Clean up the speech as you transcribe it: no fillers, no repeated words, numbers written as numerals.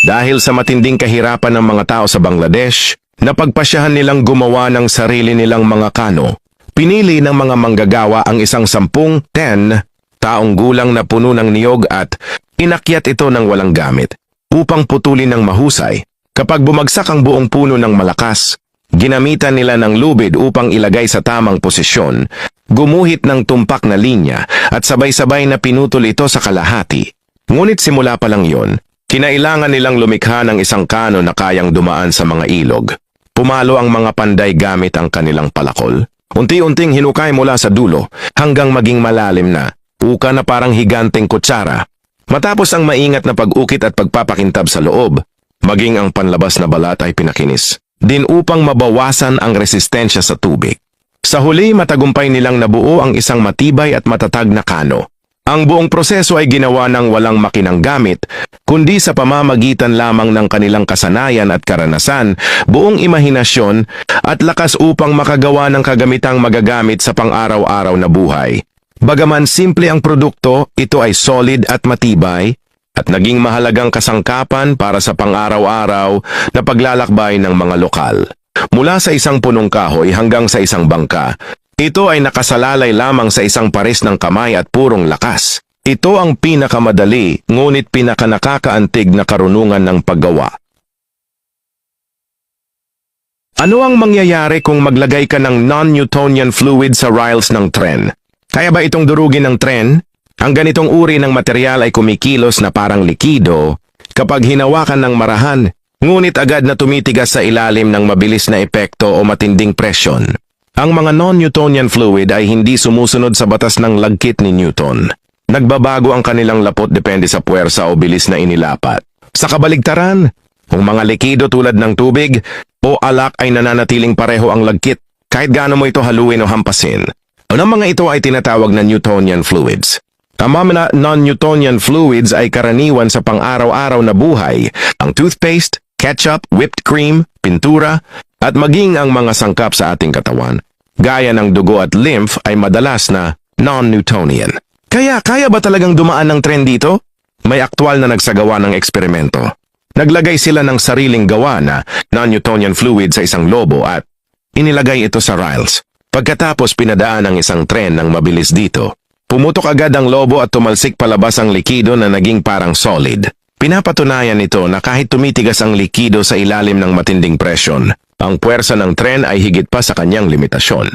Dahil sa matinding kahirapan ng mga tao sa Bangladesh, napagpasyahan nilang gumawa ng sarili nilang mga kano. Pinili ng mga manggagawa ang isang 10 taong gulang na puno ng niyog at inakyat ito ng walang gamit upang putulin ng mahusay. Kapag bumagsak ang buong puno ng malakas, ginamitan nila ng lubid upang ilagay sa tamang posisyon, gumuhit ng tumpak na linya at sabay-sabay na pinutol ito sa kalahati. Ngunit simula pa lang yon, kinailangan nilang lumikha ng isang kano na kayang dumaan sa mga ilog. Pumalo ang mga panday gamit ang kanilang palakol. Unti-unting hinukay mula sa dulo hanggang maging malalim na, uka na parang higanteng kutsara. Matapos ang maingat na pag-ukit at pagpapakintab sa loob, maging ang panlabas na balat ay pinakinis din upang mabawasan ang resistensya sa tubig. Sa huli, matagumpay nilang nabuo ang isang matibay at matatag na kano. Ang buong proseso ay ginawa ng walang makinang gamit, kundi sa pamamagitan lamang ng kanilang kasanayan at karanasan, buong imahinasyon at lakas upang makagawa ng kagamitang magagamit sa pang-araw-araw na buhay. Bagaman simple ang produkto, ito ay solid at matibay, at naging mahalagang kasangkapan para sa pang-araw-araw na paglalakbay ng mga lokal. Mula sa isang punong kahoy hanggang sa isang bangka, ito ay nakasalalay lamang sa isang pares ng kamay at purong lakas. Ito ang pinakamadali, ngunit pinakanakakaantig na karunungan ng paggawa. Ano ang mangyayari kung maglagay ka ng non-Newtonian fluid sa rails ng tren? Kaya ba itong durugin ng tren? Ang ganitong uri ng material ay kumikilos na parang likido kapag hinawakan ng marahan, ngunit agad na tumitigas sa ilalim ng mabilis na epekto o matinding presyon. Ang mga non-Newtonian fluid ay hindi sumusunod sa batas ng lagkit ni Newton. Nagbabago ang kanilang lapot depende sa puwersa o bilis na inilapat. Sa kabaligtaran, kung mga likido tulad ng tubig o alak ay nananatiling pareho ang lagkit kahit gaano mo ito haluin o hampasin. Ang mga ito ay tinatawag na Newtonian fluids. Ang mga non-Newtonian fluids ay karaniwan sa pang-araw-araw na buhay, ang toothpaste, ketchup, whipped cream, pintura, at maging ang mga sangkap sa ating katawan, gaya ng dugo at lymph ay madalas na non-Newtonian. Kaya ba talagang dumaan ng tren dito? May aktwal na nagsagawa ng eksperimento. Naglagay sila ng sariling gawa na non-Newtonian fluid sa isang lobo at inilagay ito sa rails. Pagkatapos pinadaan ang isang tren ng mabilis dito. Pumutok agad ang lobo at tumalsik palabas ang likido na naging parang solid. Pinapatunayan nito na kahit tumitigas ang likido sa ilalim ng matinding presyon, ang puwersa ng tren ay higit pa sa kanyang limitasyon.